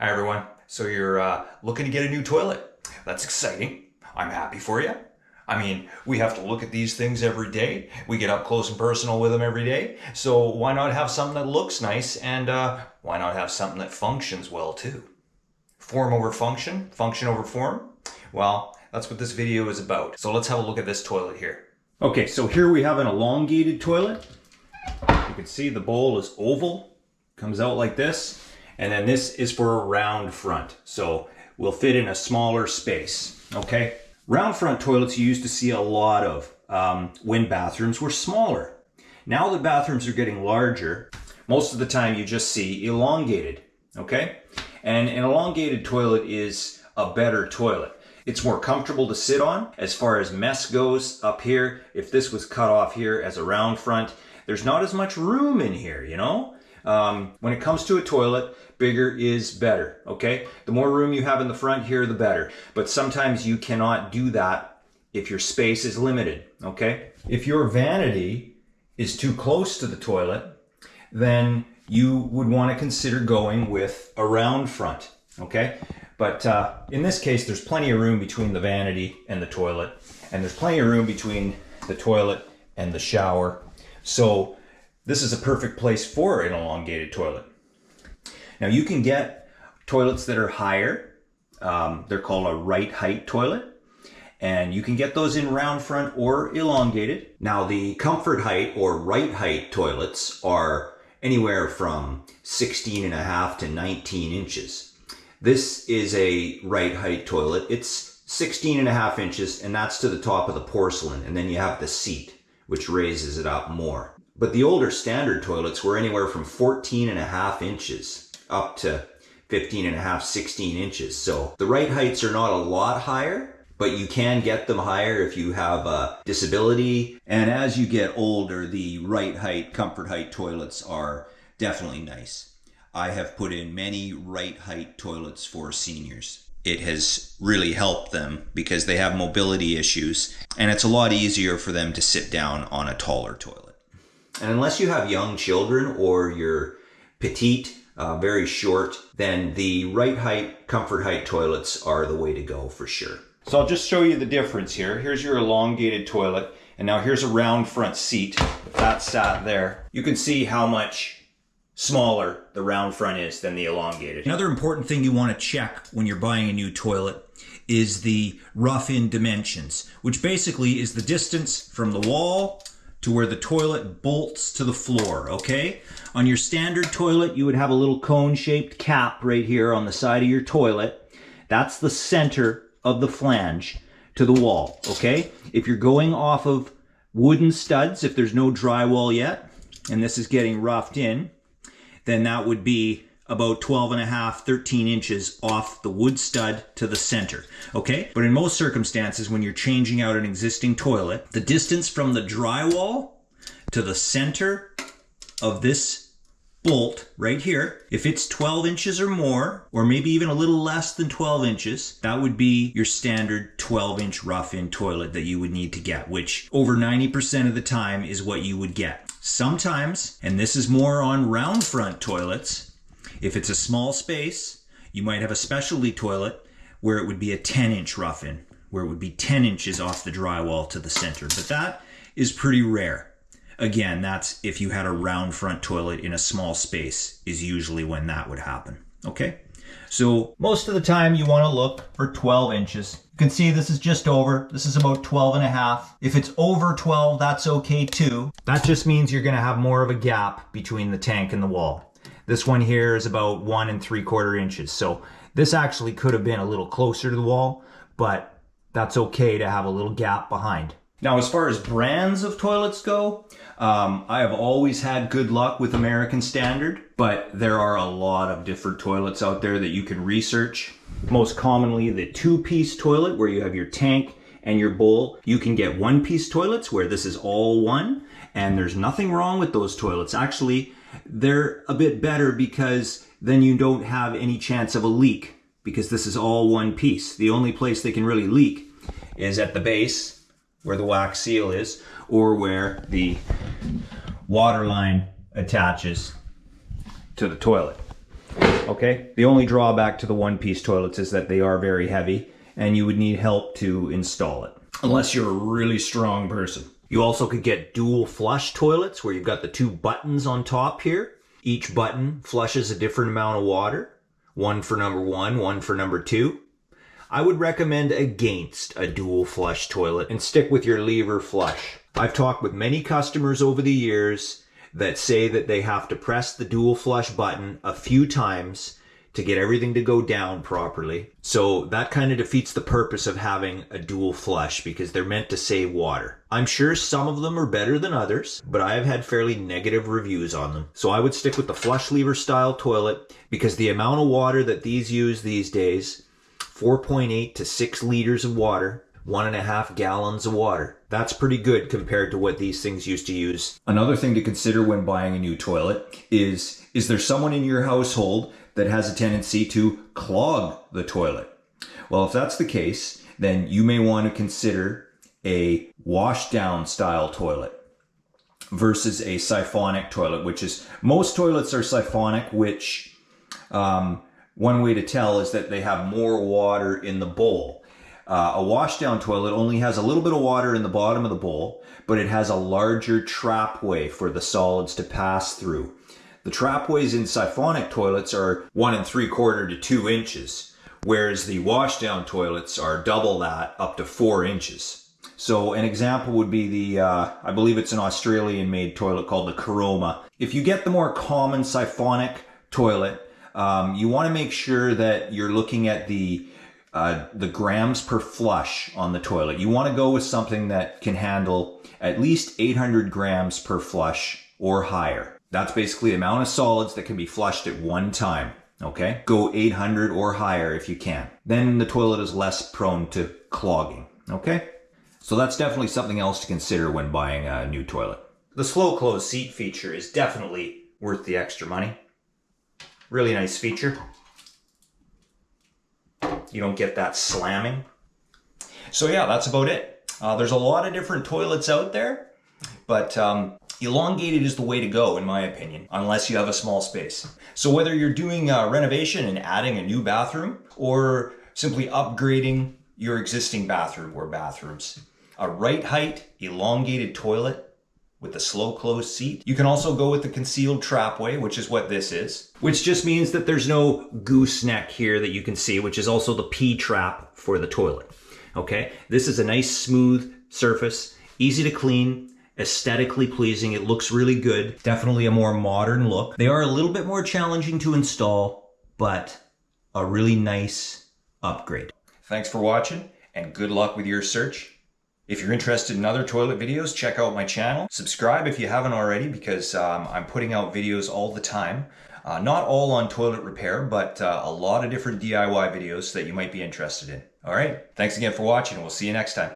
Hi everyone. So you're looking to get a new toilet. That's exciting. I'm happy for you. I mean, we have to look at these things every day. We get up close and personal with them every day. So why not have something that looks nice, and why not have something that functions well too? Form over function, function over form. Well, that's what this video is about. So let's have a look at this toilet here. Okay, so here we have an elongated toilet. You can see the bowl is oval, comes out like this. And then this is for a round front. So we'll fit in a smaller space, okay? Round front toilets you used to see a lot of when bathrooms were smaller. Now that bathrooms are getting larger, most of the time you just see elongated, okay? And an elongated toilet is a better toilet. It's more comfortable to sit on. As far as mess goes up here, if this was cut off here as a round front, there's not as much room in here, you know? When it comes to a toilet, bigger is better, okay? The more room you have in the front here, the better. But sometimes you cannot do that if your space is limited, okay? If your vanity is too close to the toilet, then you would want to consider going with a round front, okay? But in this case, there's plenty of room between the vanity and the toilet, and there's plenty of room between the toilet and the shower. So this is a perfect place for an elongated toilet. Now you can get toilets that are higher. They're called a right height toilet. And you can get those in round front or elongated. Now the comfort height or right height toilets are anywhere from 16.5 to 19 inches. This is a right height toilet. It's 16.5 inches, and that's to the top of the porcelain. And then you have the seat, which raises it up more. But the older standard toilets were anywhere from 14.5 inches up to 15.5, 16 inches. So the right heights are not a lot higher, but you can get them higher if you have a disability. And as you get older, the right height, comfort height toilets are definitely nice. I have put in many right height toilets for seniors. It has really helped them because they have mobility issues, and it's a lot easier for them to sit down on a taller toilet. And unless you have young children or you're petite, very short, then the right height, comfort height toilets are the way to go for sure. So I'll just show you the difference here. Here's your elongated toilet, and now here's a round front seat. If that sat there, you can see how much smaller the round front is than the elongated. Another important thing you want to check when you're buying a new toilet is the rough-in dimensions, which basically is the distance from the wall to where the toilet bolts to the floor, okay? On your standard toilet, you would have a little cone-shaped cap right here on the side of your toilet. That's the center of the flange to the wall, okay? If you're going off of wooden studs, if there's no drywall yet, and this is getting roughed in, then that would be about 12.5, 13 inches off the wood stud to the center, okay? But in most circumstances, when you're changing out an existing toilet, the distance from the drywall to the center of this bolt right here, if it's 12 inches or more, or maybe even a little less than 12 inches, that would be your standard 12-inch rough-in toilet that you would need to get, which over 90% of the time is what you would get. Sometimes, and this is more on round front toilets, if it's a small space, you might have a specialty toilet where it would be a 10-inch rough-in, where it would be 10 inches off the drywall to the center. But that is pretty rare. Again, that's if you had a round front toilet in a small space is usually when that would happen, okay? So most of the time you want to look for 12 inches. You can see this is just over. This is about 12.5. If it's over 12, that's okay too. That just means you're going to have more of a gap between the tank and the wall. This one here is about 1 3/4 inches. So this actually could have been a little closer to the wall, but that's okay to have a little gap behind. Now, as far as brands of toilets go, I have always had good luck with American Standard, but there are a lot of different toilets out there that you can research. Most commonly, the 2-piece toilet where you have your tank and your bowl. You can get 1-piece toilets where this is all one, and there's nothing wrong with those toilets. Actually, they're a bit better because then you don't have any chance of a leak because this is all one piece. The only place they can really leak is at the base where the wax seal is, or where the water line attaches to the toilet. Okay? The only drawback to the one-piece toilets is that they are very heavy and you would need help to install it. Unless you're a really strong person. You also could get dual flush toilets where you've got the two buttons on top here. Each button flushes a different amount of water. One for number 1, one for number 2. I would recommend against a dual flush toilet and stick with your lever flush. I've talked with many customers over the years that say that they have to press the dual flush button a few times to get everything to go down properly. So that kind of defeats the purpose of having a dual flush because they're meant to save water. I'm sure some of them are better than others, but I have had fairly negative reviews on them. So I would stick with the flush lever style toilet because the amount of water that these use these days, 4.8 to 6 liters of water, 1.5 gallons of water. That's pretty good compared to what these things used to use. Another thing to consider when buying a new toilet is there someone in your household that has a tendency to clog the toilet? Well, if that's the case, then you may want to consider a washdown style toilet versus a siphonic toilet, which is, most toilets are siphonic, which one way to tell is that they have more water in the bowl. A washdown toilet only has a little bit of water in the bottom of the bowl, but it has a larger trapway for the solids to pass through. The trapways in siphonic toilets are 1 3/4 to 2 inches, whereas the washdown toilets are double that, up to 4 inches. So an example would be the, I believe it's an Australian-made toilet called the Caroma. If you get the more common siphonic toilet, you want to make sure that you're looking at the grams per flush on the toilet. You want to go with something that can handle at least 800 grams per flush or higher. That's basically the amount of solids that can be flushed at one time. Okay? Go 800 or higher if you can. Then the toilet is less prone to clogging. Okay? So that's definitely something else to consider when buying a new toilet. The slow close seat feature is definitely worth the extra money. Really nice feature. You don't get that slamming. So yeah, that's about it. There's a lot of different toilets out there, but elongated is the way to go, in my opinion, unless you have a small space. So whether you're doing renovation and adding a new bathroom, or simply upgrading your existing bathroom or bathrooms, a right height elongated toilet with a slow close seat. You can also go with the concealed trapway, which is what this is, which just means that there's no gooseneck here that you can see, which is also the P-trap for the toilet. Okay, this is a nice smooth surface, easy to clean, aesthetically pleasing. It looks really good. Definitely a more modern look. They are a little bit more challenging to install, but a really nice upgrade. Thanks for watching, and good luck with your search. If you're interested in other toilet videos, check out my channel. Subscribe if you haven't already, because I'm putting out videos all the time. Not all on toilet repair, but a lot of different DIY videos that you might be interested in. All right, thanks again for watching, and we'll see you next time.